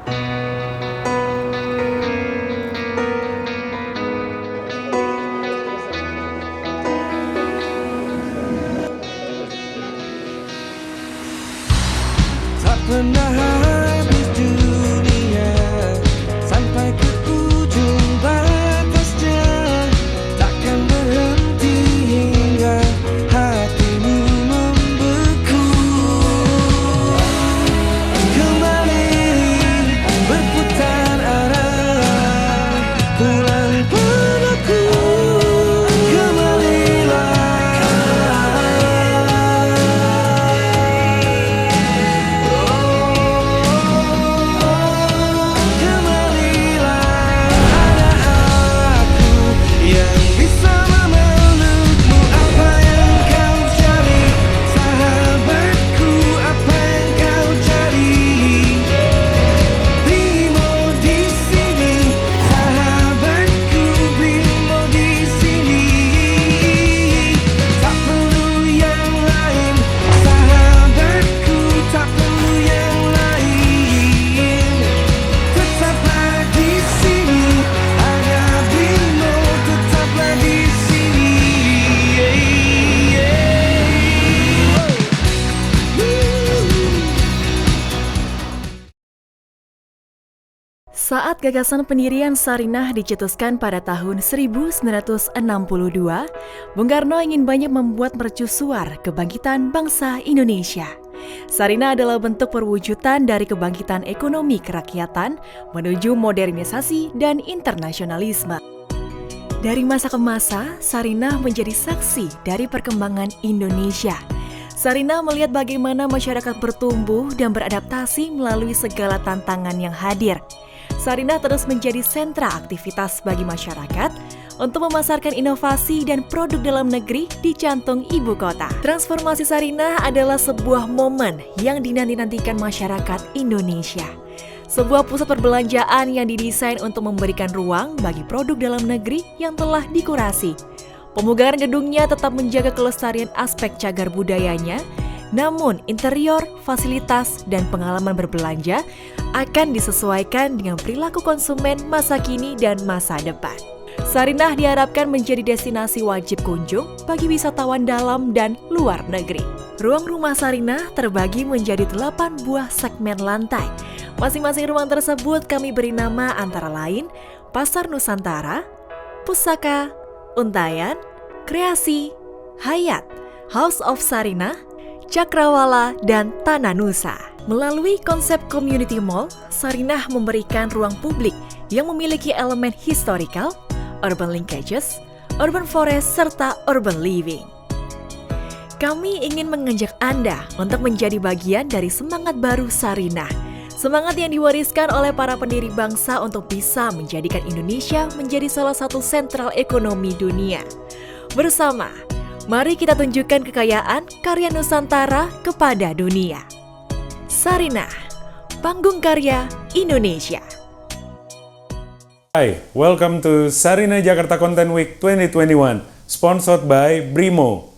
Tak pernah habis dunia sampai ke ujung batasnya, takkan berhenti hingga hatimu membeku. Kembali berputar arah, pulang padaku. Saat gagasan pendirian Sarinah dicetuskan pada tahun 1962, Bung Karno ingin banyak membuat mercusuar kebangkitan bangsa Indonesia. Sarinah adalah bentuk perwujudan dari kebangkitan ekonomi kerakyatan menuju modernisasi dan internasionalisme. Dari masa ke masa, Sarinah menjadi saksi dari perkembangan Indonesia. Sarinah melihat bagaimana masyarakat bertumbuh dan beradaptasi melalui segala tantangan yang hadir. Sarinah terus menjadi sentra aktivitas bagi masyarakat untuk memasarkan inovasi dan produk dalam negeri di jantung ibu kota. Transformasi Sarinah adalah sebuah momen yang dinanti-nantikan masyarakat Indonesia. Sebuah pusat perbelanjaan yang didesain untuk memberikan ruang bagi produk dalam negeri yang telah dikurasi. Pemugaran gedungnya tetap menjaga kelestarian aspek cagar budayanya, namun interior, fasilitas, dan pengalaman berbelanja akan disesuaikan dengan perilaku konsumen masa kini dan masa depan. Sarinah diharapkan menjadi destinasi wajib kunjung bagi wisatawan dalam dan luar negeri. Ruang rumah Sarinah terbagi menjadi 8 buah segmen lantai. Masing-masing ruang tersebut kami beri nama antara lain Pasar Nusantara, Pusaka, Untayan, Kreasi, Hayat, House of Sarinah, Cakrawala, dan Tanah Nusa. Melalui konsep community mall, Sarinah memberikan ruang publik yang memiliki elemen historical, urban linkages, urban forest, serta urban living. Kami ingin mengajak Anda untuk menjadi bagian dari semangat baru Sarinah. Semangat yang diwariskan oleh para pendiri bangsa untuk bisa menjadikan Indonesia menjadi salah satu sentral ekonomi dunia. Bersama, mari kita tunjukkan kekayaan karya Nusantara kepada dunia. Sarinah, Panggung Karya Indonesia. Hi, welcome to Sarinah Jakarta Content Week 2021, sponsored by Brimo.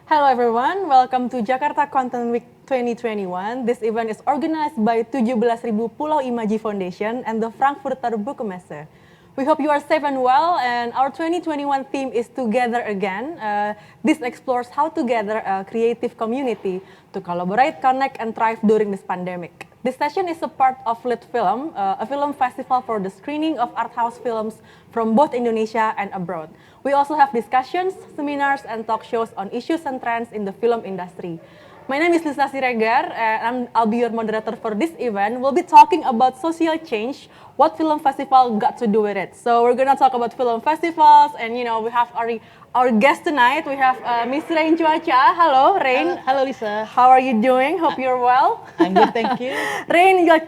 Hello everyone, welcome to Jakarta Content Week 2021. This event is organized by 17.000 Pulau Imaji Foundation and the Frankfurter Buchmesse. We hope you are safe and well, and our 2021 theme is Together Again. This explores how to gather a creative community to collaborate, connect, and thrive during this pandemic. This session is a part of LitFilm, a film festival for the screening of art house films from both Indonesia and abroad. We also have discussions, seminars, and talk shows on issues and trends in the film industry. My name is Lisa Siregar, and I'll be your moderator for this event. We'll be talking about social change, what film festival got to do with it. So we're gonna talk about film festivals, and we have our guest tonight. We have Miss Rainda Cuaca. Hello, Rain. Hello, Lisa. How are you doing? Hope you're well. I'm good, thank you. Rainda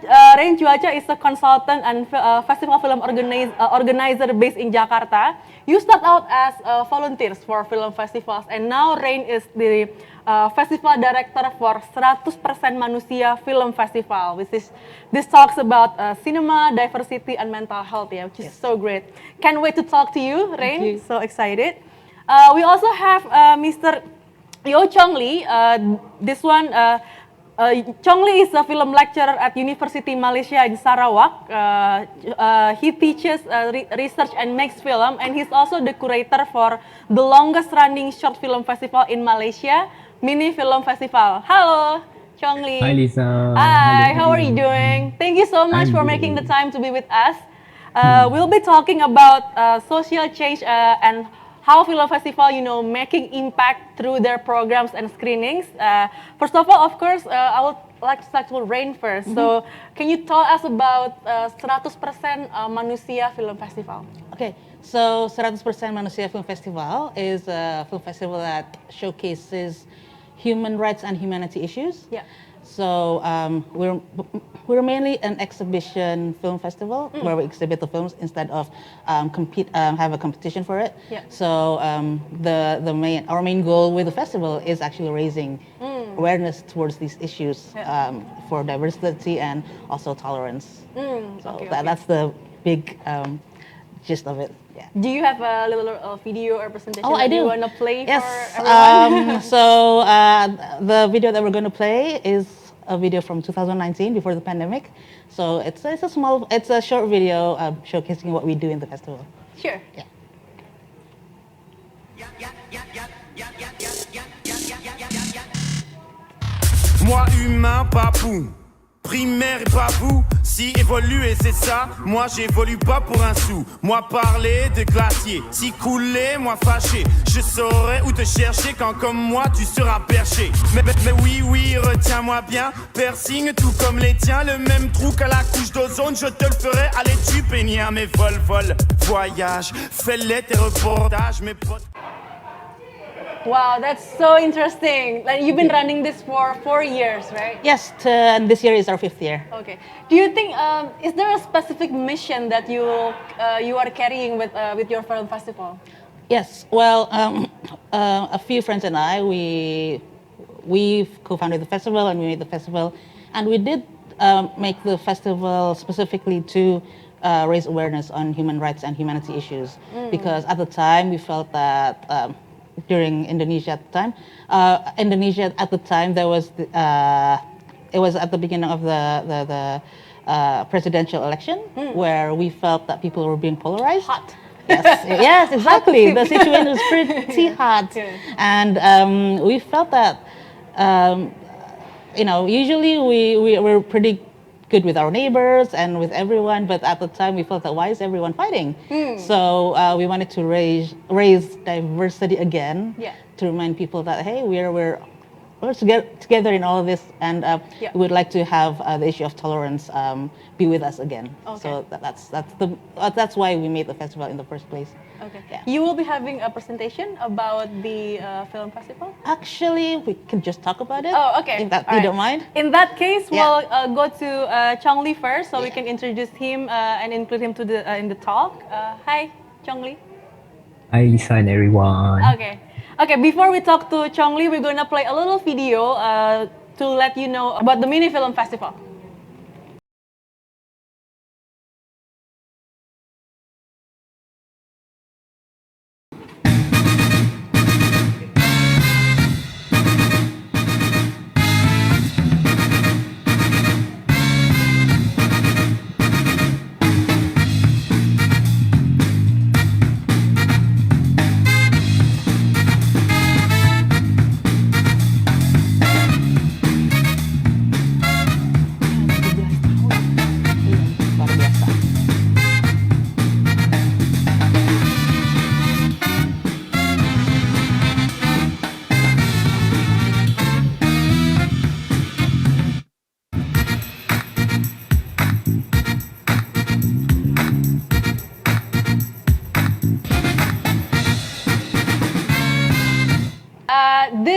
Cuaca is a consultant and festival film organizer based in Jakarta. You start out as volunteers for film festivals, and now Rain is the festival director for 100% Manusia Film Festival. This talks about cinema, diversity, and mental health, which is so great. Can't wait to talk to you, Rain. You. So excited. We also have Mr. Yow Chong Lee. Chong Lee is a film lecturer at University Malaysia in Sarawak. He teaches research and makes film, and he's also the curator for the longest running short film festival in Malaysia, Mini Film Festival. Hello, Chong Lee. Hi, Lisa. Hi, how are you doing? Thank you so much I'm for good. making the time to be with us. We'll be talking about social change and how film festival, making impact through their programs and screenings. First of all, of course, I would like to start with Rain first. So, can you tell us about 100% Manusia Film Festival? Okay, so 100% Manusia Film Festival is a film festival that showcases human rights and humanity issues. Yeah. So we're mainly an exhibition film festival where we exhibit the films instead of have a competition for it. Yeah. So our main goal with the festival is actually raising awareness towards these issues for diversity and also tolerance. So that's the big gist of it. Yeah. Do you have a little video or presentation Oh, I that you do. want to play Yes. for everyone? So the video that we're going to play is a video from 2019 before the pandemic. So it's a short video showcasing what we do in the festival. Sure. Yeah. Moi humain, papou, primaire et babou, si évoluer c'est ça, moi j'évolue pas pour un sou. Moi parler de glacier, si couler, moi fâché, je saurais où te chercher quand comme moi tu seras perché. Mais oui, retiens-moi bien, piercing tout comme les tiens, le même trou qu'à la couche d'ozone, je te le ferai, allez tu peignir mes vol, voyage, fais-les tes reportages, mes potes. Wow, that's so interesting. Like, you've been running this for 4 years, right? Yes, and this year is our 5th year. Okay. Do you think is there a specific mission that you are carrying with your film festival? Yes, well, a few friends and I, we co-founded the festival and we made the festival, and we did make the festival specifically to raise awareness on human rights and humanity issues, because at the time we felt that during Indonesia at the time, there was it was at the beginning of the presidential election where we felt that people were being polarized. Hot. Yes, exactly. The situation was pretty hot, and we felt that usually we're pretty good with our neighbors and with everyone, but at the time we felt that why is everyone fighting? So we wanted to raise diversity again, to remind people that hey, we're together in all of this, and we would like to have the issue of tolerance be with us again. Okay. So that's why we made the festival in the first place. Okay. Yeah. You will be having a presentation about the film festival? Actually, we can just talk about it. Oh, okay. If All you right. don't mind. In that case, Yeah. we'll go to Chong Lee first, so we can introduce him and include him to in the talk. Hi, Chong Lee. Hi, Lisa and everyone. Okay. Before we talk to Chong Lee, we're gonna play a little video to let you know about the Mini Film Festival.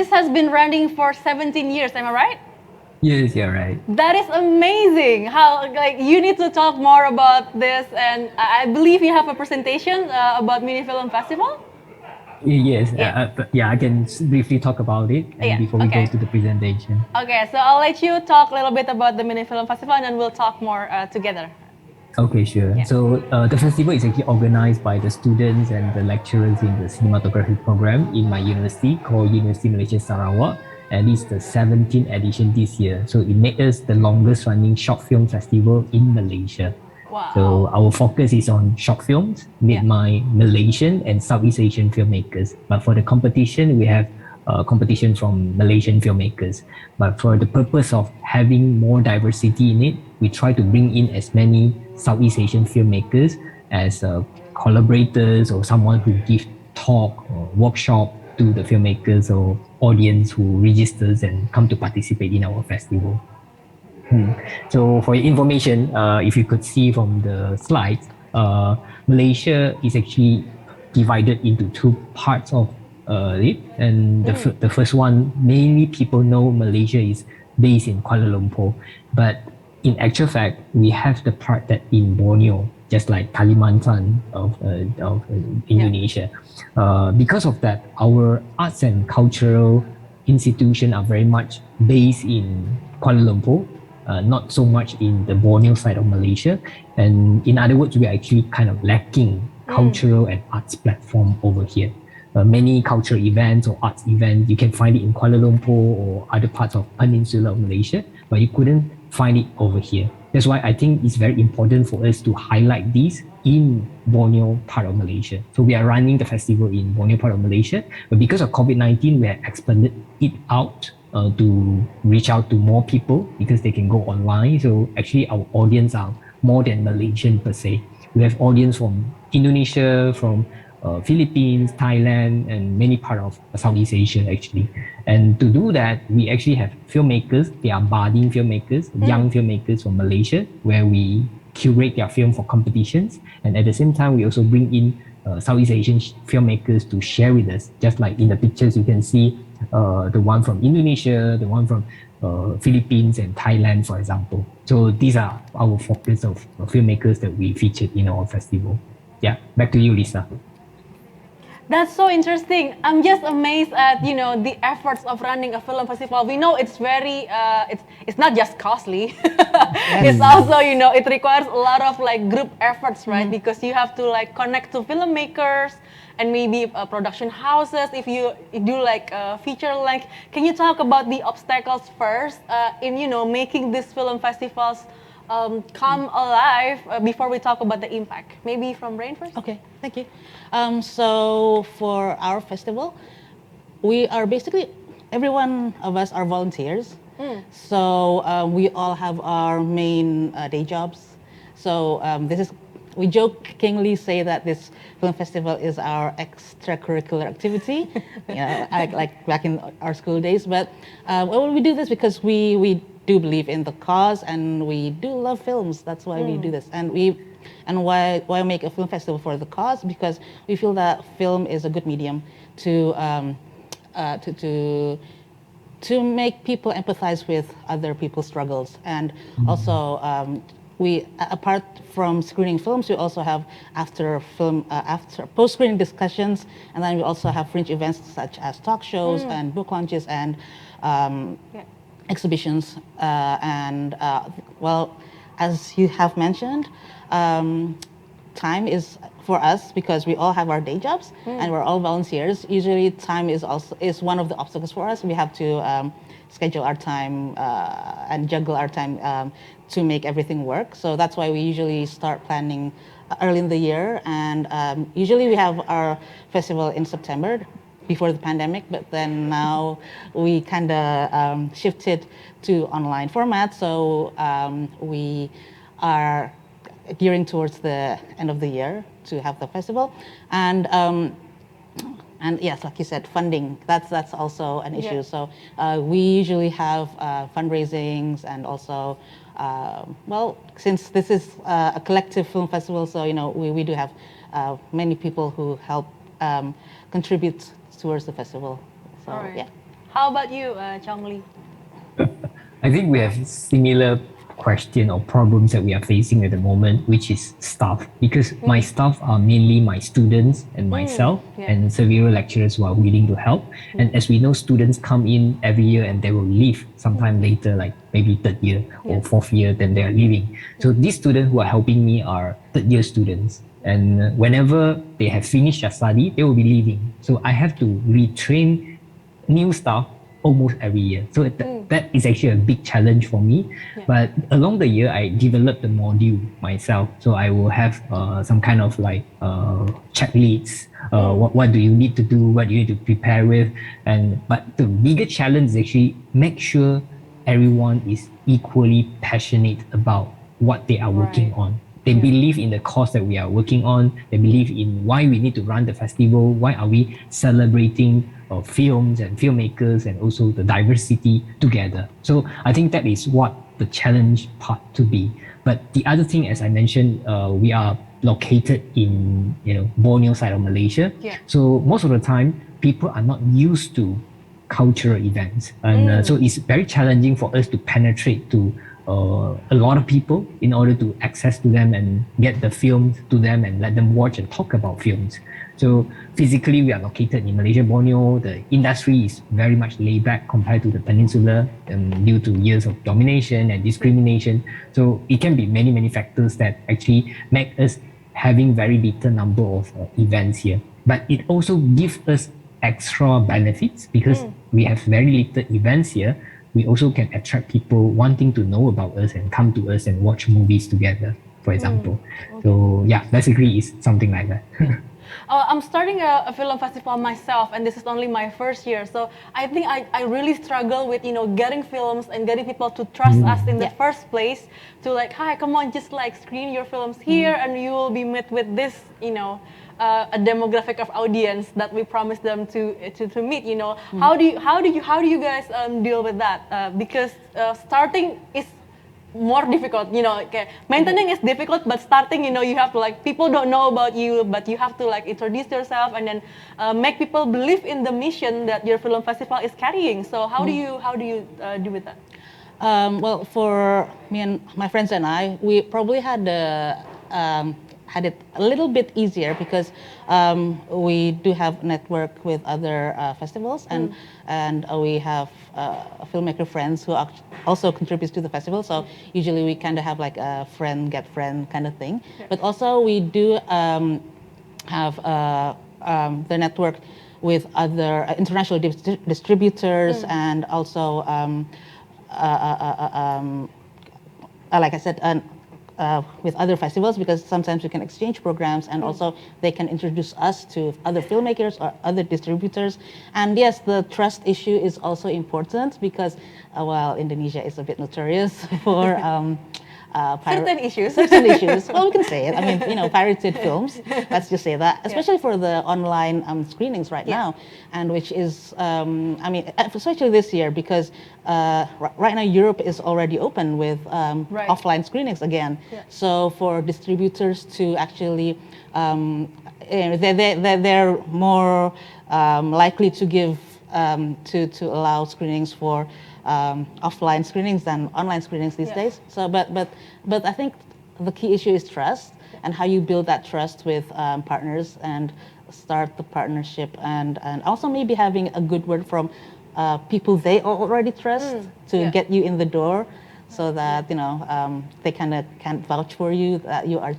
this has been running for 17 years, am I right? Yes, you're right. That is amazing. How, like, you need to talk more about this, and I believe you have a presentation about Mini Film Festival. Yes, Yeah. yeah, I can briefly talk about it and Yeah, before we okay. go to the presentation. Okay, so I'll let you talk a little bit about the Mini Film Festival, and then we'll talk more together. Okay, sure. Yeah. So the festival is actually organized by the students and the lecturers in the cinematography program in my university called University Malaysia Sarawak. And it's the 17th edition this year. So it made us the longest running short film festival in Malaysia. Wow. So our focus is on short films made Yeah. by Malaysian and Southeast Asian filmmakers. But for the competition, we have competition from Malaysian filmmakers. But for the purpose of having more diversity in it, we try to bring in as many Southeast Asian filmmakers as collaborators or someone who gives talk or workshop to the filmmakers or audience who registers and come to participate in our festival. So for your information, if you could see from the slides, Malaysia is actually divided into two parts of it. And the first one, mainly people know Malaysia is based in Kuala Lumpur. But in actual fact, we have the part that in Borneo, just like Kalimantan of Indonesia. Because of that, our arts and cultural institutions are very much based in Kuala Lumpur, not so much in the Borneo side of Malaysia. And in other words, we are actually kind of lacking cultural and arts platform over here. Many cultural events or arts events, you can find it in Kuala Lumpur or other parts of Peninsula of Malaysia, but you couldn't find it over here. That's why I think it's very important for us to highlight this in Borneo part of Malaysia. So we are running the festival in Borneo part of Malaysia, but because of COVID-19, we have expanded it out to reach out to more people because they can go online. So actually our audience are more than Malaysian per se. We have audience from Indonesia, from Philippines, Thailand, and many part of Southeast Asia actually. And to do that, we actually have filmmakers. They are budding filmmakers, young filmmakers from Malaysia, where we curate their film for competitions. And at the same time, we also bring in Southeast Asian filmmakers to share with us. Just like in the pictures, you can see the one from Indonesia, the one from Philippines and Thailand, for example. So these are our focus of filmmakers that we featured in our festival. Yeah, back to you, Lisa. That's so interesting. I'm just amazed at the efforts of running a film festival. We know it's very it's not just costly. It's also it requires a lot of like group efforts, right? Because you have to like connect to filmmakers and maybe production houses if you do like feature length. Can you talk about the obstacles first in making these film festivals come alive before we talk about the impact? Maybe from Rain first? Okay, thank you. So for our festival, we are basically, every one of us are volunteers. So we all have our main day jobs. So we jokingly say that this film festival is our extracurricular activity, like back in our school days. But we do this because we do believe in the cause and we do love films. That's why we do this. And why make a film festival for the cause? Because we feel that film is a good medium to make people empathize with other people's struggles. And also, we, apart from screening films, we also have after post-screening discussions, and then we also have fringe events such as talk shows and book launches and exhibitions. Well, as you have mentioned, time is for us, because we all have our day jobs and we're all volunteers. Usually time is one of the obstacles for us. We have to schedule our time and juggle our time to make everything work. So that's why we usually start planning early in the year. And usually we have our festival in September before the pandemic, but then now we kind of shifted to online format. So we are gearing towards the end of the year to have the festival. And yes, like you said, funding, that's also an issue. So we usually have fundraisings, and also, well, since this is a collective film festival, so we do have many people who help contribute towards the festival. So All right. yeah. How about you, Chong Lee? I think we have similar question or problems that we are facing at the moment, which is staff. Because my staff are mainly my students and myself, yeah. and several lecturers who are willing to help. And as we know, students come in every year and they will leave sometime later, like maybe third year or fourth year, then they are leaving. So these students who are helping me are third year students. And whenever they have finished their study, they will be leaving. So I have to retrain new staff almost every year. So that is actually a big challenge for me. But along the year, I developed the module myself. So I will have some kind of like checklists. What do you need to do? What do you need to prepare with? But the bigger challenge is actually make sure everyone is equally passionate about what they are working on. They believe in the cause that we are working on. They believe in why we need to run the festival. Why are we celebrating films and filmmakers and also the diversity together? So I think that is what the challenge part to be. But the other thing, as I mentioned, we are located in Borneo side of Malaysia. So most of the time, people are not used to cultural events, and so it's very challenging for us to penetrate to a lot of people in order to access to them and get the films to them and let them watch and talk about films. So physically, we are located in Malaysia, Borneo. The industry is very much laid back compared to the peninsula due to years of domination and discrimination. So it can be many, many factors that actually make us having very little number of events here. But it also gives us extra benefits because we have very little events here. We also can attract people wanting to know about us and come to us and watch movies together, for example. So yeah, basically it's something like that. I'm starting a film festival myself, and this is only my first year. So I think I really struggle with getting films and getting people to trust us in the first place. To like, hi, come on, just like screen your films here, and you will be met with this, a demographic of audience that we promised them to meet. How do you guys deal with that? Because starting is more difficult, okay. Maintaining is difficult, but starting, you have to like, people don't know about you, but you have to like introduce yourself and then make people believe in the mission that your film festival is carrying. So how do you do with that? Well, for me and my friends and I, we probably had it a little bit easier because we do have network with other festivals, and we have filmmaker friends who also contributes to the festival. So usually we kind of have like a friend get friend kind of thing. But also we do have the network with other international distributors and also like I said. With other festivals, because sometimes we can exchange programs, and also they can introduce us to other filmmakers or other distributors. And yes, the trust issue is also important because while Indonesia is a bit notorious for certain issues. Well, we can say it. I mean, pirated films. Let's just say that, especially for the online screenings right now, and which is, especially this year because right now Europe is already open with offline screenings again. So for distributors to actually, they're more likely to give to allow screenings for offline screenings than online screenings these days. So, but I think the key issue is trust and how you build that trust with partners and start the partnership, and also maybe having a good word from people they already trust to get you in the door, so that they kind of can vouch for you that you are,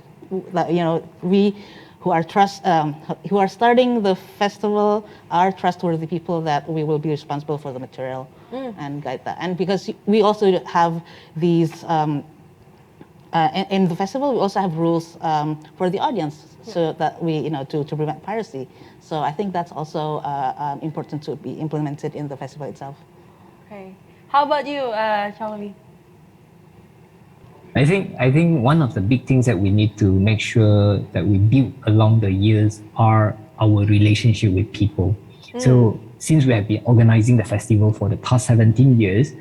we who are starting the festival are trustworthy people that we will be responsible for the material and guide that. And because we also have these in the festival, we also have rules for the audience, so that we to prevent piracy. So I think that's also important to be implemented in the festival itself. Okay, how about you, Chong Lee? I think one of the big things that we need to make sure that we build along the years are our relationship with people. So since we have been organizing the festival for the past 17 years,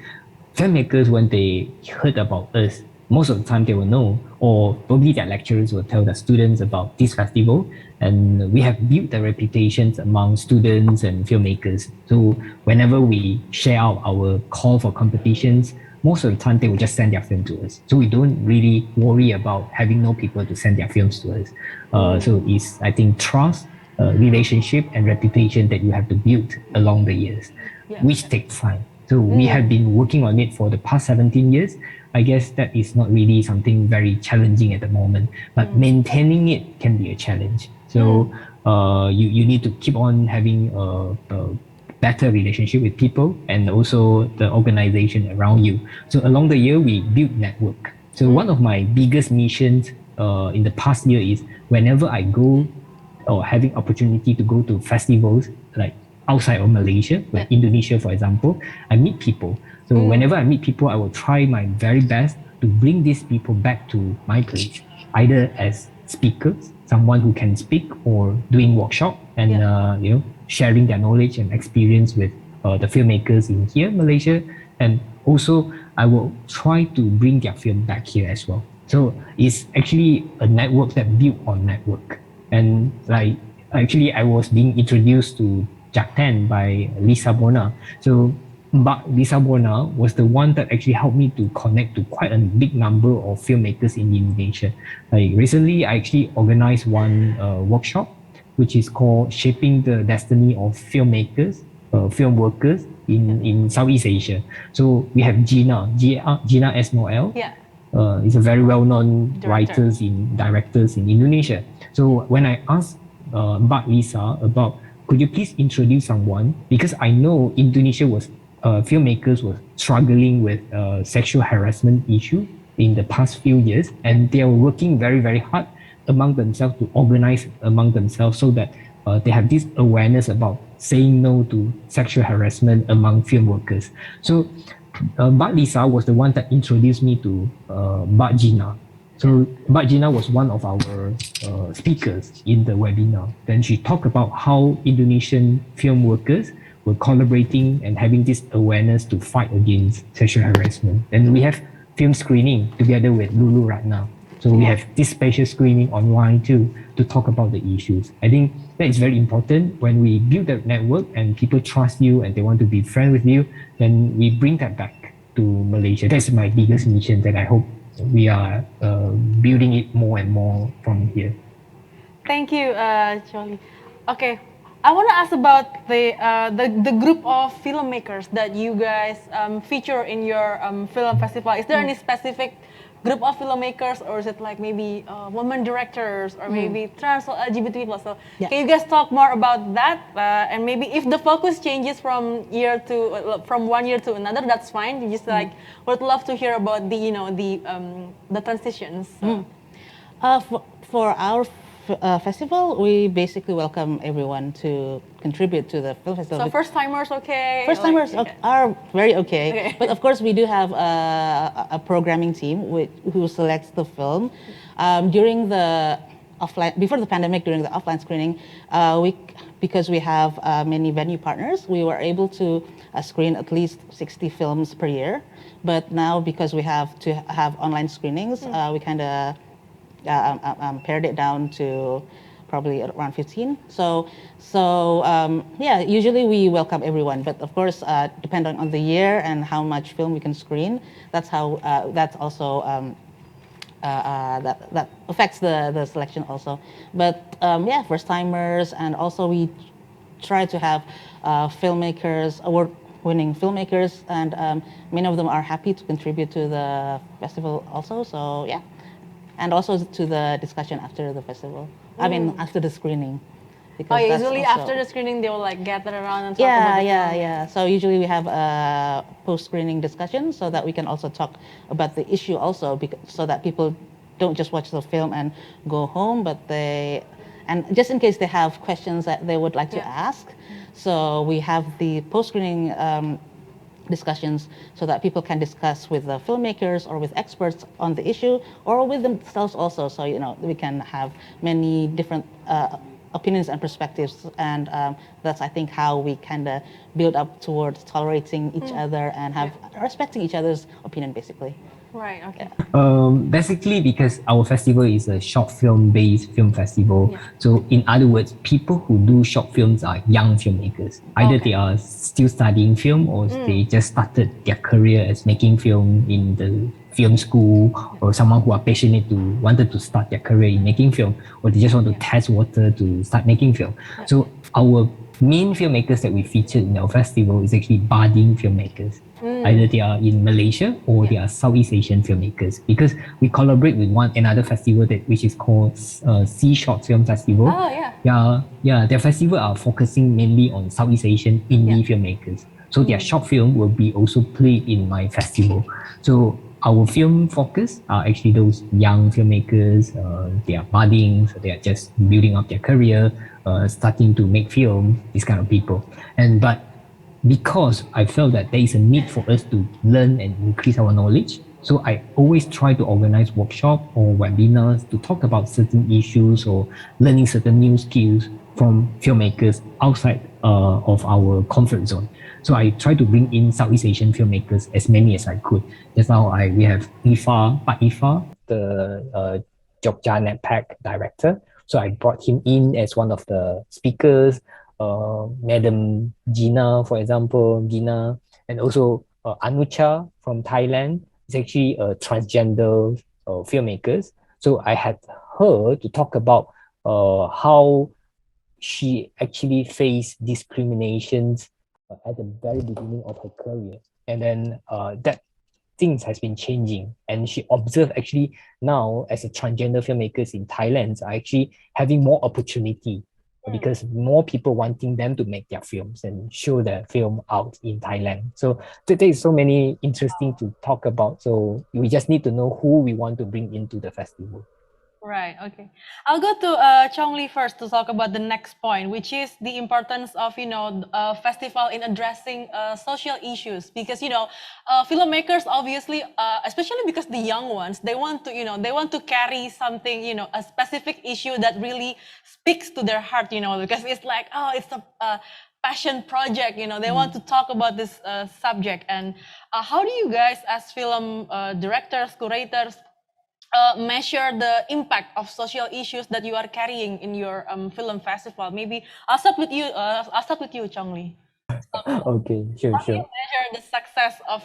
filmmakers, when they heard about us, most of the time they will know, or probably their lecturers will tell the students about this festival. And we have built the reputations among students and filmmakers. So whenever we share out our call for competitions, most of the time they will just send their film to us. So we don't really worry about having no people to send their films to us. So it's, I think, trust, relationship, and reputation that you have to build along the years, which takes time. So we have been working on it for the past 17 years. I guess that is not really something very challenging at the moment, but maintaining it can be a challenge. So you need to keep on having a better relationship with people and also the organization around you. So along the year, we build network. So one of my biggest missions in the past year is whenever I go or having opportunity to go to festivals like outside of Malaysia, like Indonesia, for example, I meet people. So whenever I meet people, I will try my very best to bring these people back to my place, either as speakers, someone who can speak, or doing workshop and sharing their knowledge and experience with the filmmakers in here, Malaysia, and also I will try to bring their film back here as well. So it's actually a network that built on network. And like actually, I was being introduced to Jakten by Lisa Bona. So Lisa Bona was the one that actually helped me to connect to quite a big number of filmmakers in Indonesia. Like recently, I actually organized one workshop, which is called Shaping the Destiny of Filmmakers, Film Workers in Southeast Asia. So we have Gina S. Noel. Is a very well-known directors in Indonesia. So when I asked Mbak Lisa about, could you please introduce someone, because I know Indonesia was filmmakers were struggling with sexual harassment issue in the past few years, and they are working very, very hard among themselves to organize among themselves so that they have this awareness about saying no to sexual harassment among film workers. So Mbak Lisa was the one that introduced me to Mbak Gina. So Mbak Gina was one of our speakers in the webinar. Then she talked about how Indonesian film workers were collaborating and having this awareness to fight against sexual harassment. And we have film screening together with Lulu Ratna. So we have this special screening online too to talk about the issues. I think that is very important. When we build that network and people trust you and they want to be friends with you, then we bring that back to Malaysia. That's my biggest mission that I hope we are building it more and more from here. Thank you, Chong Lee. Okay, I want to ask about the group of filmmakers that you guys feature in your film festival. Is there any specific group of filmmakers, or is it like maybe women directors, or maybe trans or LGBT people? So can you guys talk more about that? And maybe if the focus changes from one year to another, that's fine. You just like would love to hear about the transitions. So. For our festival, we basically welcome everyone to contribute to the film festival. So first timers, okay? First timers are very okay. But of course, we do have a programming team who selects the film. During the before the pandemic, during the offline screening, because we have many venue partners, we were able to screen at least 60 films per year. But now, because we have to have online screenings, we kind of pared it down to probably around 15. So usually we welcome everyone, but of course, depending on the year and how much film we can screen, that's how that's also that affects the selection also. But first timers, and also we try to have filmmakers, award-winning filmmakers, and many of them are happy to contribute to the festival also. So yeah. And also to the discussion after the festival. I mean, after the screening. Because usually after the screening, they will like gather around and talk about the film. Yeah. So usually we have a post-screening discussion so that we can also talk about the issue also, so that people don't just watch the film and go home, and just in case they have questions that they would like to ask. So we have the post-screening discussions so that people can discuss with the filmmakers or with experts on the issue, or with themselves also. So we can have many different opinions and perspectives, and that's, I think, how we kind of build up towards tolerating each other and respecting each other's opinion, basically. Right. Okay. Basically, because our festival is a short film based film festival. Yeah. So, in other words, people who do short films are young filmmakers. Either Okay. they are still studying film or they just started their career as making film in the film school, or someone who are passionate to wanted to start their career in making film, or they just want to test water to start making film. So, our main filmmakers that we featured in our festival is actually budding filmmakers. Either they are in Malaysia or they are Southeast Asian filmmakers, because we collaborate with one another festival that which is called Sea Short Film Festival. Oh, yeah. Yeah. Their festival are focusing mainly on Southeast Asian indie filmmakers. So their short film will be also played in my festival. So our film focus are actually those young filmmakers. They are budding, so they are just building up their career, starting to make film. These kind of people, but because I felt that there is a need for us to learn and increase our knowledge. So I always try to organize workshops or webinars to talk about certain issues or learning certain new skills from filmmakers outside of our comfort zone. So I try to bring in Southeast Asian filmmakers as many as I could. Just now we have Pak Ifa, the Jogja NetPack director. So I brought him in as one of the speakers. Madam Gina, for example, Gina, and also Anucha from Thailand is actually a transgender filmmaker. So I had her to talk about how she actually faced discriminations at the very beginning of her career, and then that things has been changing, and she observed actually now as a transgender filmmakers in Thailand are actually having more opportunity because more people wanting them to make their films and show their film out in Thailand. So there is so many interesting to talk about. So we just need to know who we want to bring into the festival. Right. Okay. I'll go to Chong Lee first to talk about the next point, which is the importance of festival in addressing social issues, because filmmakers obviously, especially because the young ones, they want to carry something, a specific issue that really speaks to their heart, because it's like, oh, it's a passion project, they want to talk about this subject. And how do you guys as film directors, curators, measure the impact of social issues that you are carrying in your film festival? Maybe I'll start with you. I'll start with you, Chong Lee. Okay, How do you sure. measure the success of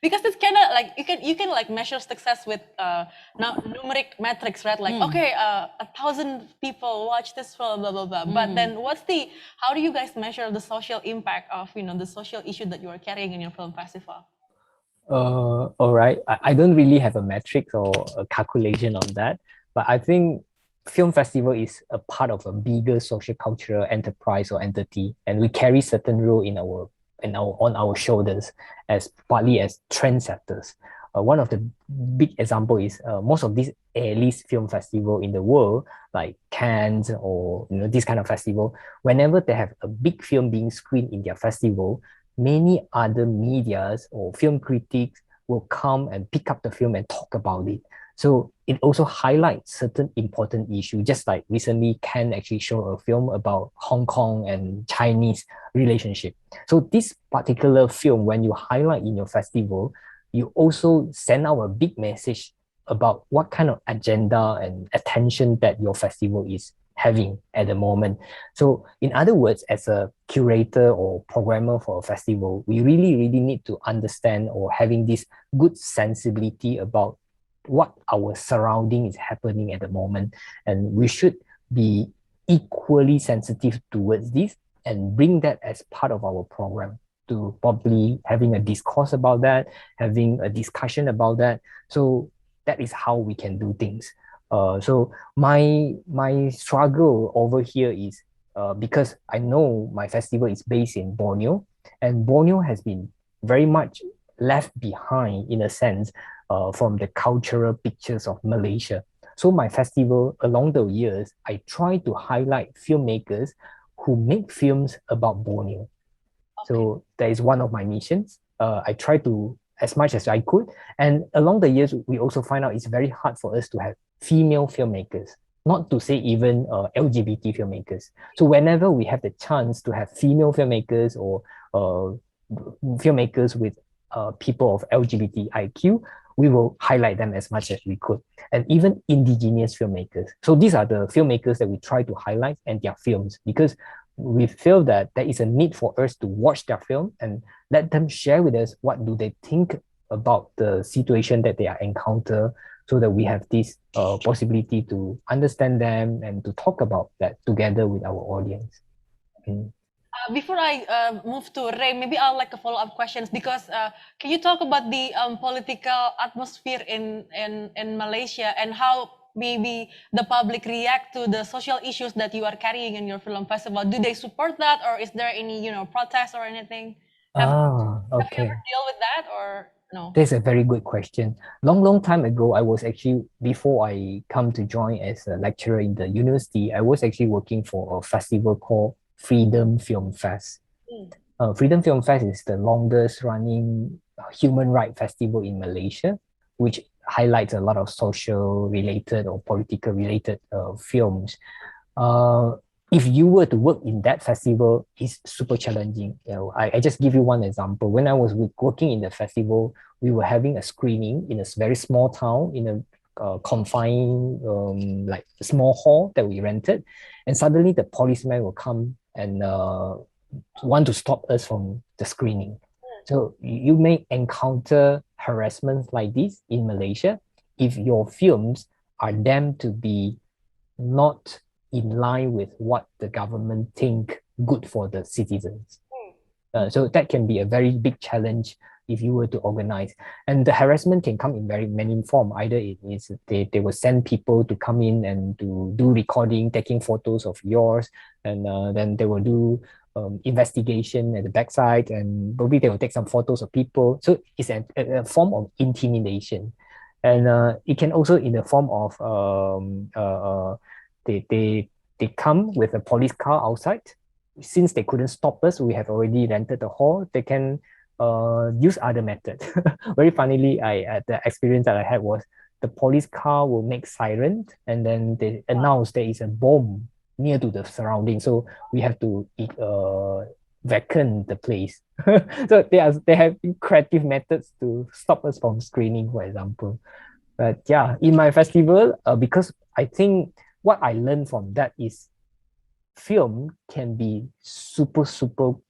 because it's kind of like you can like measure success with numeric metrics, right? Like okay, 1,000 people watch this film, blah blah blah. But then how do you guys measure the social impact of the social issue that you are carrying in your film festival? All right. I don't really have a metric or a calculation on that, but I think film festival is a part of a bigger social cultural enterprise or entity, and we carry certain role on our shoulders as partly as trendsetters. One of the big example is most of these A-list film festival in the world, like Cannes or this kind of festival. Whenever they have a big film being screened in their festival, many other medias or film critics will come and pick up the film and talk about it. So it also highlights certain important issues, just like recently Cannes actually showed a film about Hong Kong and Chinese relationship. So this particular film, when you highlight in your festival, you also send out a big message about what kind of agenda and attention that your festival is having at the moment. So in other words, as a curator or programmer for a festival, we really, really need to understand or having this good sensibility about what our surrounding is happening at the moment. And we should be equally sensitive towards this and bring that as part of our program to probably having a discourse about that, having a discussion about that. So that is how we can do things. So my struggle over here is because I know my festival is based in Borneo, and Borneo has been very much left behind in a sense from the cultural pictures of Malaysia. So my festival along the years, I try to highlight filmmakers who make films about Borneo. So that is one of my missions. I try to as much as I could. And along the years, we also find out it's very hard for us to have female filmmakers, not to say even LGBT filmmakers. So whenever we have the chance to have female filmmakers or filmmakers with people of LGBTIQ, we will highlight them as much as we could. And even indigenous filmmakers. So these are the filmmakers that we try to highlight and their films, because we feel that there is a need for us to watch their film and let them share with us what do they think about the situation that they are encounter, so that we have this possibility to understand them and to talk about that together with our audience. Before I move to Ray, maybe I'll like a follow-up questions, because can you talk about the political atmosphere in Malaysia, and how maybe the public react to the social issues that you are carrying in your film festival? Do they support that, or is there any protest or anything? Have you Okay. ever deal with that, or no? That's a very good question. Long time ago, I was actually, before I come to join as a lecturer in the university, I was actually working for a festival called Freedom Film Fest. Freedom Film Fest is the longest running human rights festival in Malaysia, which highlights a lot of social related or political related films. If you were to work in that festival, it's super challenging. I just give you one example. When I was working in the festival, we were having a screening in a very small town in a confined, like small hall that we rented, and suddenly the policeman will come and want to stop us from the screening. So you may encounter harassment like this in Malaysia if your films are deemed to be not in line with what the government think good for the citizens. So that can be a very big challenge if you were to organize. And the harassment can come in very many forms. Either it is they will send people to come in and to do recording, taking photos of yours, and then they will do investigation at the backside, and probably they will take some photos of people. So it's a form of intimidation. And it can also in the form of they come with a police car outside. Since they couldn't stop us, we have already rented the hall. They can use other methods. Very funnily, the experience that I had was the police car will make siren, and then they announce there is a bomb near to the surrounding. So we have to vacant the place. So they have creative methods to stop us from screening, for example. But yeah, in my festival, because I think what I learned from that is film can be super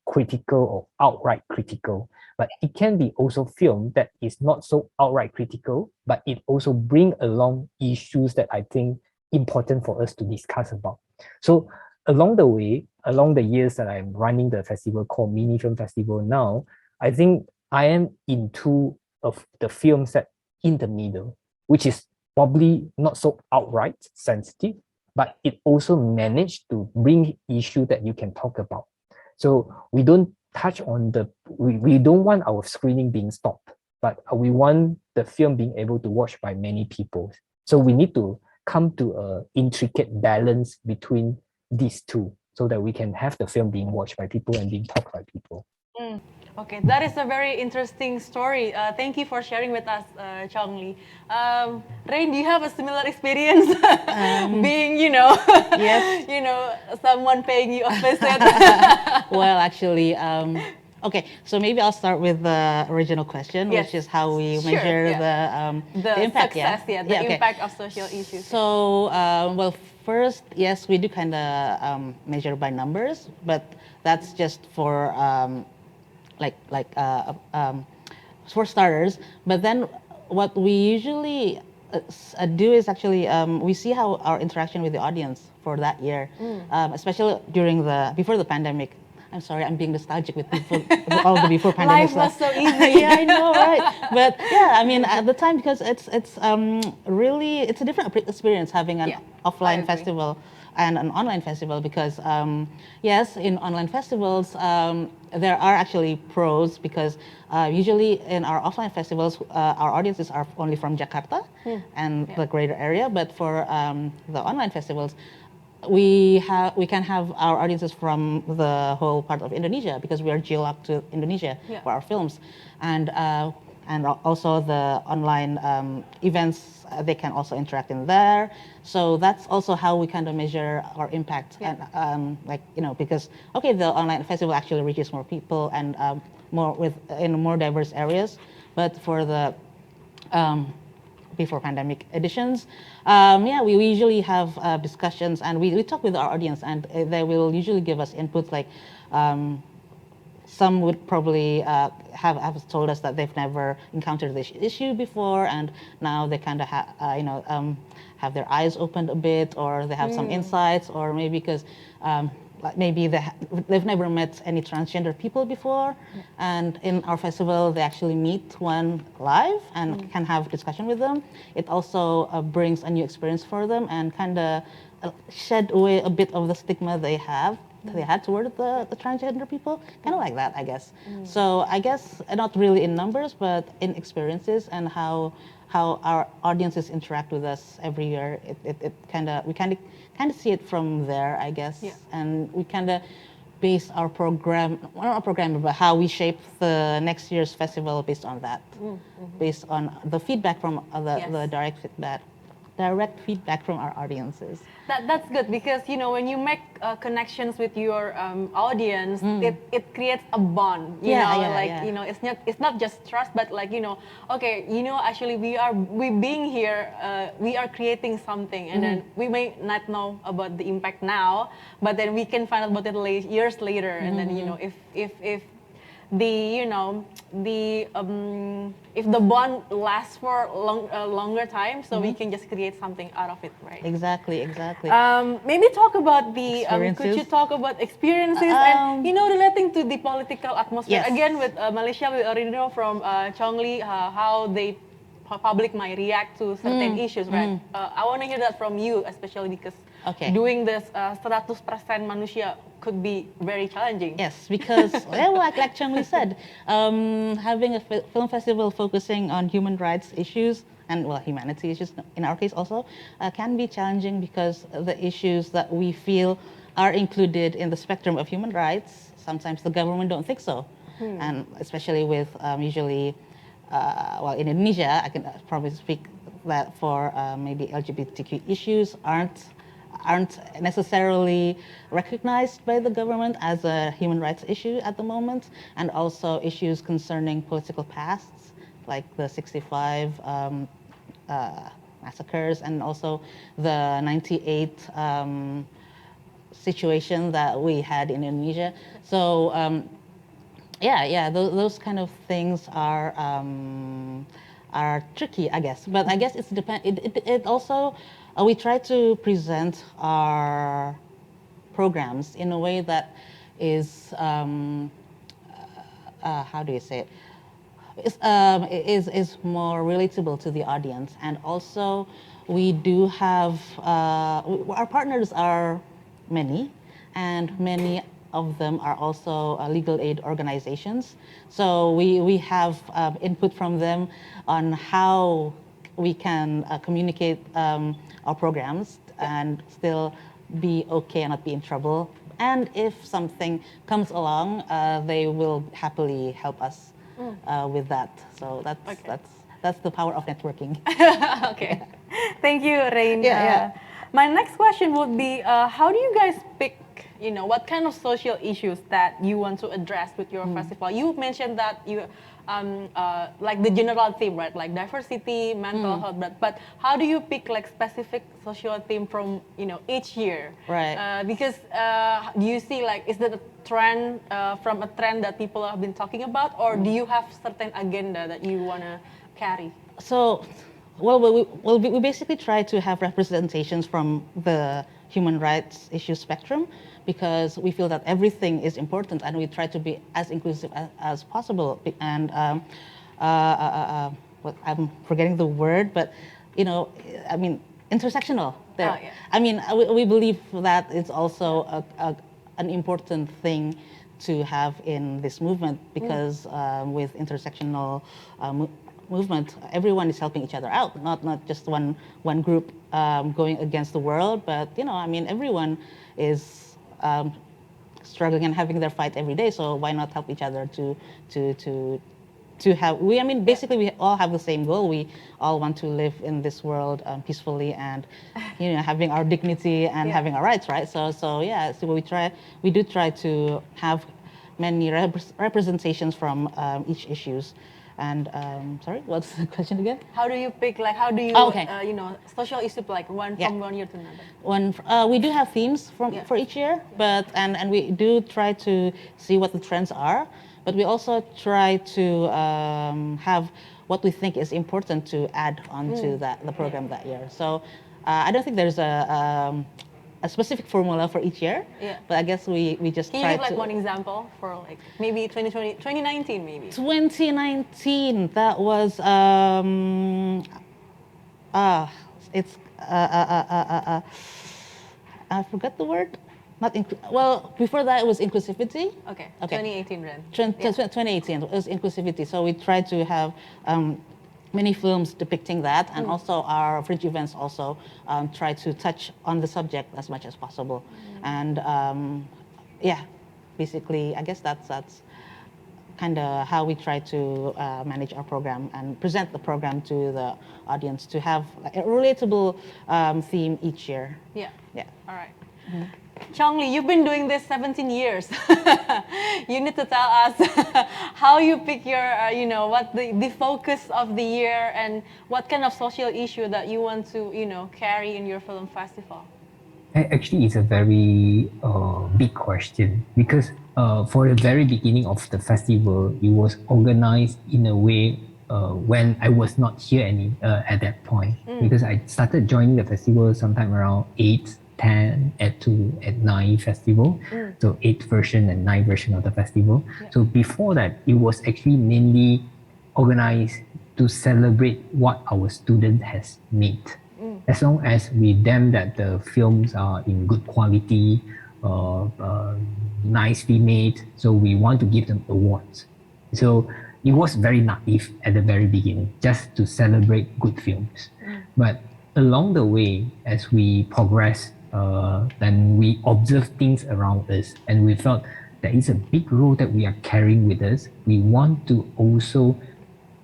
critical or outright critical, but it can be also film that is not so outright critical, but it also bring along issues that I think important for us to discuss about. So along the way, along the years that I'm running the festival called Mini Film Festival now, I think I am in two of the films that in the middle, which is probably not so outright sensitive, but it also managed to bring issue that you can talk about. So we don't touch on we don't want our screening being stopped, but we want the film being able to watch by many people. So we need to come to an intricate balance between these two, so that we can have the film being watched by people and being talked by people. Okay, that is a very interesting story. Thank you for sharing with us, Chong Lee. Rain, do you have a similar experience being, Yes. someone paying you a visit? Well, actually, okay, so maybe I'll start with the original question, Yes. which is how we Sure, measure yeah. the impact. Success, the okay. impact of social issues. So, well, first, yes, we do kind of measure by numbers, but that's just for for starters. But then what we usually do is actually we see how our interaction with the audience for that year, especially before the pandemic. I'm sorry, I'm being nostalgic with all the before pandemic Life was stuff. so easy. Yeah, I know, right? But yeah, I mean, at the time, because it's really it's a different experience having an offline festival and an online festival, because yes, in online festivals there are actually pros, because usually in our offline festivals our audiences are only from Jakarta and the greater area, but for the online festivals we can have our audiences from the whole part of Indonesia, because we are geolocked to Indonesia for our films, and also the online events they can also interact in there. So that's also how we kind of measure our impact, and because the online festival actually reaches more people and more in more diverse areas, but for the before pandemic editions. We usually have discussions, and we talk with our audience, and they will usually give us inputs like, some would probably have told us that they've never encountered this issue before, and now they kind of have their eyes opened a bit, or they have some insights, or maybe because maybe they've never met any transgender people before, and in our festival they actually meet one live and can have discussion with them. It also brings a new experience for them and kind of shed away a bit of the stigma they had toward the transgender people, kind of like that, I guess. So I guess not really in numbers, but in experiences and how our audiences interact with us every year. We kind of see it from there, I guess. Yeah. And we kind of base our program, not our program, but how we shape the next year's festival based on that, based on the feedback from the direct feedback from our audiences. That's good, because when you make connections with your audience, it creates a bond. It's not just trust, but actually we being here, we are creating something, and then we may not know about the impact now, but then we can find out about it years later, and then if if the bond lasts for a longer time, so we can just create something out of it, right? Exactly. Maybe talk about the Experiences. could you talk about experiences and relating to the political atmosphere, Yes. again with Malaysia, with Rainda from Chong Lee, how they public might react to certain issues, right? I want to hear that from you, especially because doing this 100% Manusia could be very challenging. Yes, because like Chong Lee said, having a film festival focusing on human rights issues and humanity issues in our case also can be challenging, because the issues that we feel are included in the spectrum of human rights, sometimes the government don't think so, and especially with usually in Indonesia, I can probably speak that for maybe LGBTQ issues aren't necessarily recognized by the government as a human rights issue at the moment, and also issues concerning political pasts, like the 65 massacres, and also the 98 situation that we had in Indonesia. So those kind of things are tricky, I guess. But I guess it also we try to present our programs in a way that is how do you say it? Is more relatable to the audience, and also we do have our partners are many, and many of them are also legal aid organizations. So we have input from them on how we can communicate our programs and still be okay and not be in trouble. And if something comes along, they will happily help us with that. So that's the power of networking. Okay, thank you, Rain. Yeah. My next question would be, how do you guys pick, what kind of social issues that you want to address with your festival? You mentioned that you, like the general theme, right? Like diversity, mental health, but how do you pick like specific social theme from, each year? Right. Because do you see like, is that a trend from a trend that people have been talking about, or do you have certain agenda that you want to carry? So, we basically try to have representations from the human rights issue spectrum, because we feel that everything is important, and we try to be as inclusive as possible. And I'm forgetting the word, but intersectional. There. Oh, yeah. I mean, we believe that it's also an important thing to have in this movement, because with intersectional movement, everyone is helping each other out, not just one group going against the world, but everyone is struggling and having their fight every day. So why not help each other to have basically we all have the same goal. We all want to live in this world peacefully, and having our dignity and having our rights, right? So we do try to have many representations from each issues. And sorry, what's the question again? How do you pick, like, how do you, Oh, okay. social issue, like from one year to another? We do have themes for each year, but and we do try to see what the trends are, but we also try to have what we think is important to add onto the program that year. So I don't think there's a specific formula for each year, but I guess we just Can try you give like to. one example for like maybe 2019 maybe? 2019, that was it's I forgot the word. Well, before that it was inclusivity. Okay. Okay. 2018 then. 2018 it was inclusivity. So we tried to have many films depicting that, and also our fringe events also try to touch on the subject as much as possible. And basically, I guess that's kind of how we try to manage our program and present the program to the audience, to have like a relatable theme each year. Yeah. Yeah. All right. Chong Lee, you've been doing this 17 years. You need to tell us how you pick your, what the focus of the year and what kind of social issue that you want to, carry in your film festival. Actually, it's a very big question because for the very beginning of the festival, it was organized in a way when I was not here at that point, because I started joining the festival sometime around 8, 10, at 9 festival. So 8th version and 9th version of the festival. Yeah. So before that, it was actually mainly organized to celebrate what our student has made. As long as we deem that the films are in good quality, nicely made, so we want to give them awards. So it was very naive at the very beginning, just to celebrate good films. But along the way, as we progress, then we observe things around us, and we felt there is a big role that we are carrying with us. We want to also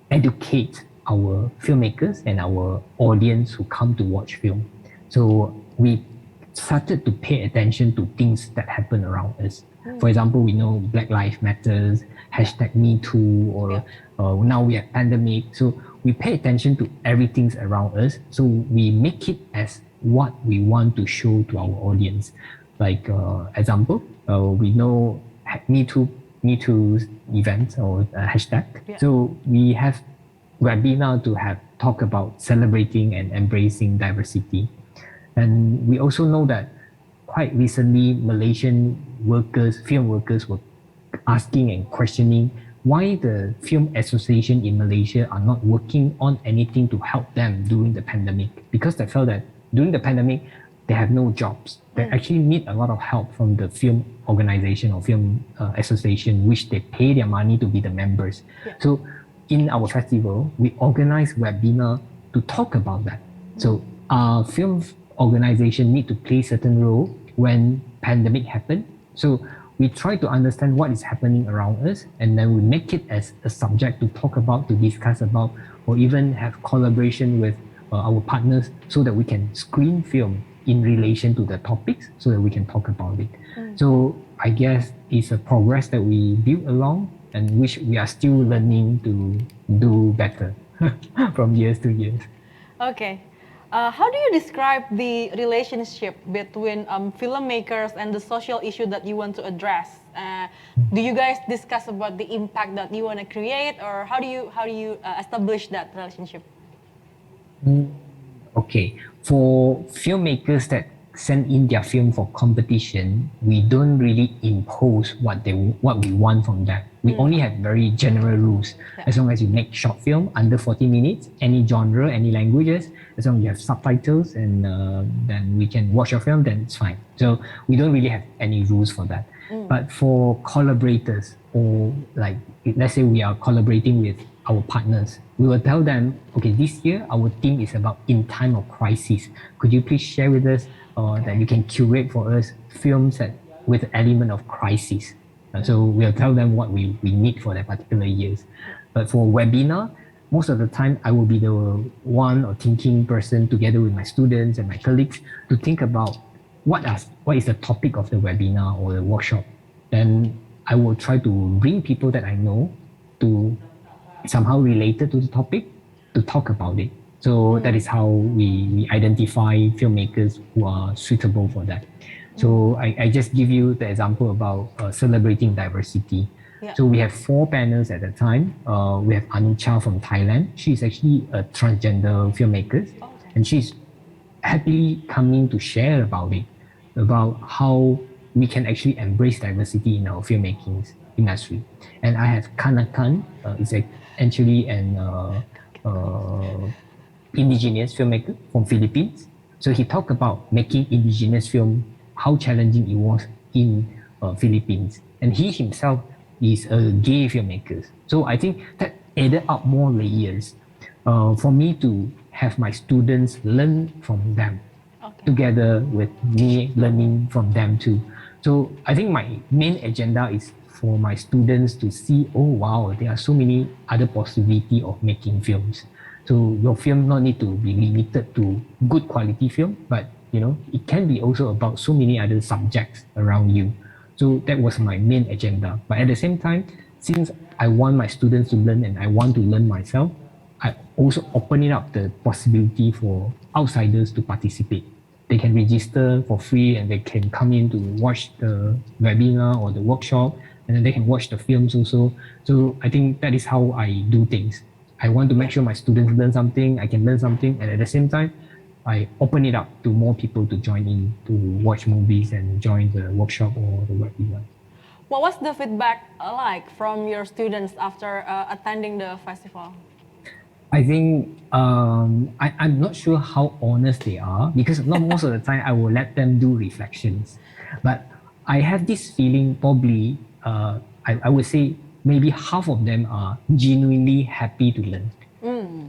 educate our filmmakers and our audience who come to watch film. So we started to pay attention to things that happen around us. For example, we know Black Lives Matters, #MeToo, or now we have pandemic. So we pay attention to everything around us. So we make it as what we want to show to our audience. Like example, we know MeToo event or hashtag. Yeah. So we have webinar to have talk about celebrating and embracing diversity. And we also know that quite recently Malaysian film workers were asking and questioning why the film association in Malaysia are not working on anything to help them during the pandemic, because they felt that during the pandemic they have no jobs. They actually need a lot of help from the film organization or film association, which they pay their money to be the members. Yeah. So in our festival, we organize webinar to talk about that. So our film organization need to play certain role when pandemic happen. So we try to understand what is happening around us, and then we make it as a subject to talk about, to discuss about, or even have collaboration with our partners so that we can screen film in relation to the topics so that we can talk about it. So I guess it's a progress that we build along and which we are still learning to do better from years to years. Okay. How do you describe the relationship between filmmakers and the social issue that you want to address? Do you guys discuss about the impact that you want to create, or how do you establish that relationship? Okay, for filmmakers that send in their film for competition, we don't really impose what we want from them. We only have very general rules. Yeah. As long as you make short film under 40 minutes, any genre, any languages, as long as you have subtitles, and then we can watch your film, then it's fine. So we don't really have any rules for that. But for collaborators, or like let's say we are collaborating with our partners, we will tell them, okay, this year our theme is about in time of crisis. Could you please share with us that you can curate for us films that with element of crisis? So we'll tell them what we need for that particular years. But for webinar, most of the time I will be the one or thinking person together with my students and my colleagues to think about what is the topic of the webinar or the workshop. Then I will try to bring people that I know to somehow related to the topic to talk about it. So that is how we identify filmmakers who are suitable for that. So I just give you the example about celebrating diversity. Yeah. So we have 4 panels at a time. We have Anucha from Thailand. She's actually a transgender filmmaker, and she's happily coming to share about it, about how we can actually embrace diversity in our filmmaking industry. And I have Kanakan, is actually an indigenous filmmaker from Philippines. So he talked about making indigenous film, how challenging it was in Philippines. And he himself is a gay filmmaker. So I think that added up more layers for me to have my students learn from them together with me learning from them too. So I think my main agenda is for my students to see, oh wow, there are so many other possibility of making films. So your film not need to be limited to good quality film, but it can be also about so many other subjects around you. So that was my main agenda. But at the same time, since I want my students to learn and I want to learn myself, I also open it up the possibility for outsiders to participate. They can register for free and they can come in to watch the webinar or the workshop, and then they can watch the films also. So I think that is how I do things. I want to make sure my students learn something, I can learn something, and at the same time, I open it up to more people to join in to watch movies and join the workshop or the webinar. What was the feedback like from your students after attending the festival? I think I'm not sure how honest they are, because not most of the time I will let them do reflections. But I have this feeling probably, I would say maybe half of them are genuinely happy to learn.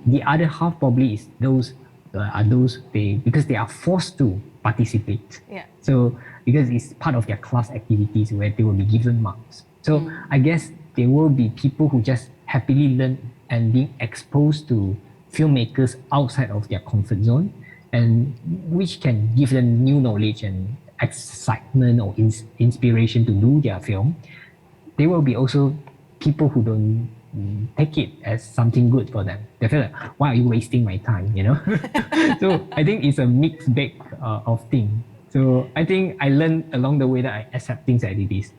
The other half probably is those because they are forced to participate. Yeah. So because it's part of their class activities where they will be given marks. So I guess there will be people who just happily learn and being exposed to filmmakers outside of their comfort zone, and which can give them new knowledge and excitement or inspiration to do their film. There will be also people who don't take it as something good for them. They feel like, why are you wasting my time, So I think it's a mixed bag of things. So I think I learned along the way that I accept things as it is.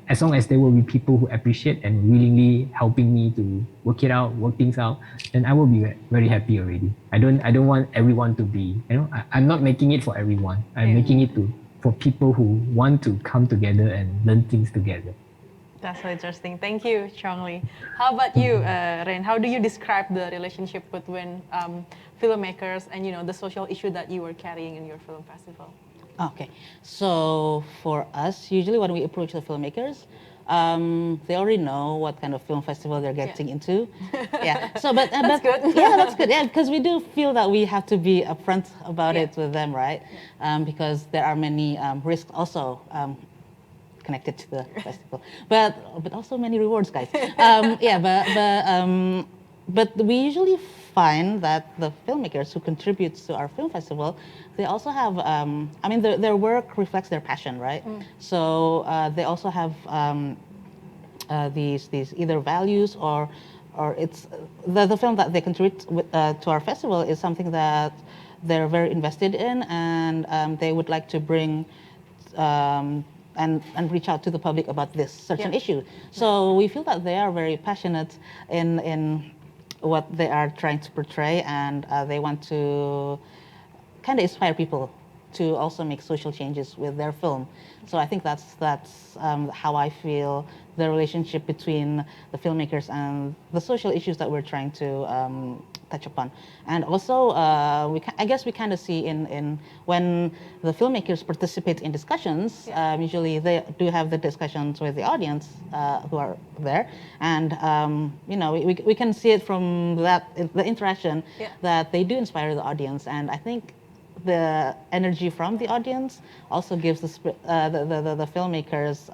As long as there will be people who appreciate and willingly helping me to work things out, then I will be very happy already. I don't want everyone to be, I'm not making it for everyone. I'm making it for people who want to come together and learn things together. That's so interesting. Thank you, Chong Lee. How about you, Rain? How do you describe the relationship between filmmakers and the social issue that you were carrying in your film festival? Okay, so for us, usually when we approach the filmmakers, they already know what kind of film festival they're getting into. Yeah. So, but that's good. Yeah, that's good. Yeah, because we do feel that we have to be upfront about it with them, right? Because there are many risks also connected to the festival, but also many rewards, guys. But we usually find that the filmmakers who contribute to our film festival, they also have, their work reflects their passion, right? So they also have these either values or it's the film that they contribute to our festival is something that they're very invested in, and they would like to bring and reach out to the public about this certain issue. So we feel that they are very passionate in what they are trying to portray, and they want to kind of inspire people to also make social changes with their film. So I think that's how I feel the relationship between the filmmakers and the social issues that we're trying to touch upon. And also, I guess we kind of see in when the filmmakers participate in discussions, usually they do have the discussions with the audience who are there. And, we can see it from the interaction that they do inspire the audience. And I think the energy from the audience also gives the filmmakers,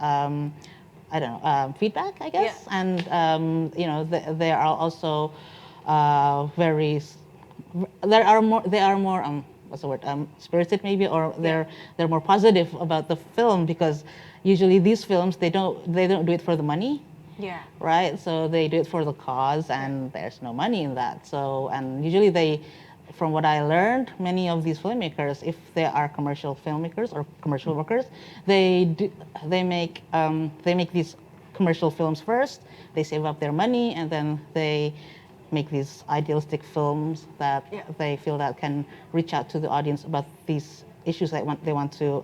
feedback, I guess. And, they are also they are more what's the word, spirited maybe, or they're more positive about the film, because usually these films they don't do it for the money. Yeah. right? So they do it for the cause, and there's no money in that. So, and usually they, from what I learned, many of these filmmakers, if they are commercial filmmakers or commercial workers, they make these commercial films first. They save up their money, and then they make these idealistic films that they feel that can reach out to the audience about these issues that they want to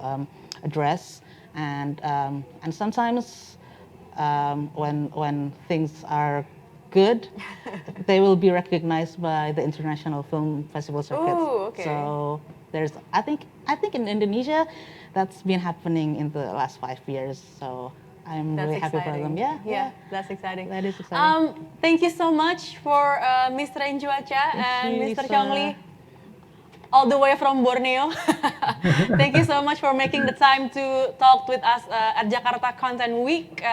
address. And sometimes when things are good, they will be recognized by the international film festival circuit. Ooh, okay. So there's, I think in Indonesia, that's been happening in the last 5 years. So I'm That's really happy for exciting. them. Yeah, That's exciting. that is exciting. Thank you so much for Ms. Rainda Cuaca and you, Mr. Lisa. Chong Lee, all the way from Borneo. Thank you so much for making the time to talk with us at Jakarta Content Week.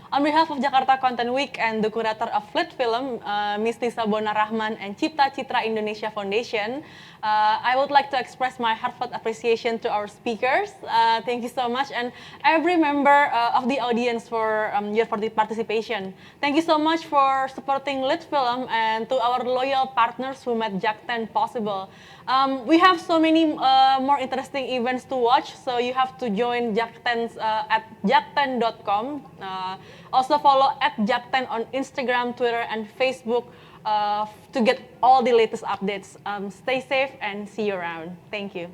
On behalf of Jakarta Content Week and the curator of LitFilm, Ms. Lisa Bona Rahman and Cipta Citra Indonesia Foundation, I would like to express my heartfelt appreciation to our speakers. Thank you so much, and every member of the audience for your participation. Thank you so much for supporting LitFilm, and to our loyal partners who made JAK10 possible. We have so many more interesting events to watch, so you have to join JAK10 at jak10.com. Also follow at JAK10 on Instagram, Twitter, and Facebook to get all the latest updates. Stay safe and see you around. Thank you.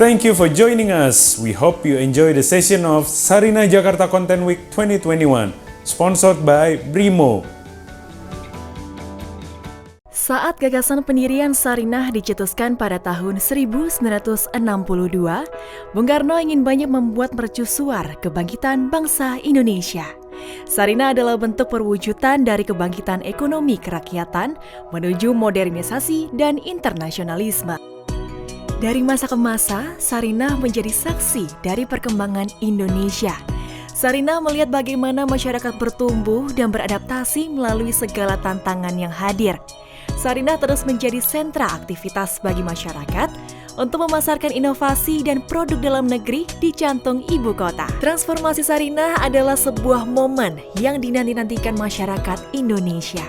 Thank you for joining us. We hope you enjoy the session of Sarinah Jakarta Content Week 2021, sponsored by Brimo. Saat gagasan pendirian Sarinah dicetuskan pada tahun 1962, Bung Karno ingin banyak membuat mercusuar kebangkitan bangsa Indonesia. Sarinah adalah bentuk perwujudan dari kebangkitan ekonomi kerakyatan menuju modernisasi dan internasionalisme. Dari masa ke masa, Sarinah menjadi saksi dari perkembangan Indonesia. Sarinah melihat bagaimana masyarakat bertumbuh dan beradaptasi melalui segala tantangan yang hadir. Sarinah terus menjadi sentra aktivitas bagi masyarakat untuk memasarkan inovasi dan produk dalam negeri di jantung ibu kota. Transformasi Sarinah adalah sebuah momen yang dinanti-nantikan masyarakat Indonesia.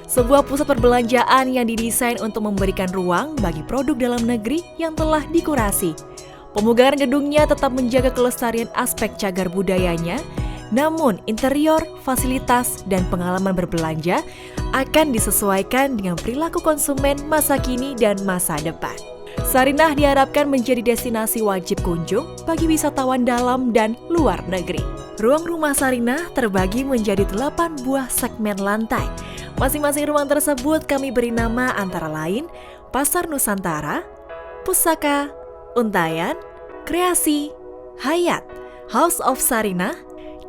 Sebuah pusat perbelanjaan yang didesain untuk memberikan ruang bagi produk dalam negeri yang telah dikurasi. Pemugaran gedungnya tetap menjaga kelestarian aspek cagar budayanya, namun interior, fasilitas, dan pengalaman berbelanja akan disesuaikan dengan perilaku konsumen masa kini dan masa depan. Sarinah diharapkan menjadi destinasi wajib kunjung bagi wisatawan dalam dan luar negeri. Ruang rumah Sarinah terbagi menjadi 8 buah segmen lantai. Masing-masing ruang tersebut kami beri nama antara lain Pasar Nusantara, Pusaka, Untayan, Kreasi, Hayat, House of Sarinah,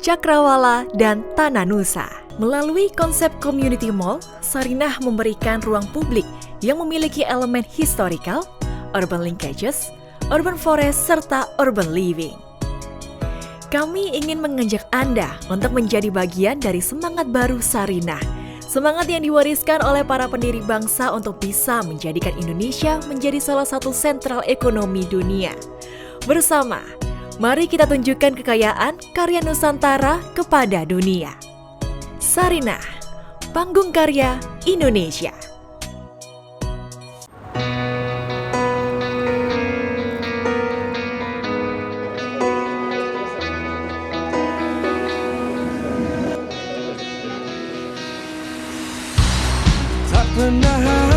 Cakrawala, dan Tanah Nusa. Melalui konsep Community Mall, Sarinah memberikan ruang publik yang memiliki elemen historical, urban linkages, urban forest, serta urban living. Kami ingin mengajak Anda untuk menjadi bagian dari semangat baru Sarinah. Semangat yang diwariskan oleh para pendiri bangsa untuk bisa menjadikan Indonesia menjadi salah satu sentral ekonomi dunia. Bersama, mari kita tunjukkan kekayaan karya Nusantara kepada dunia. Sarinah, panggung karya Indonesia. pernah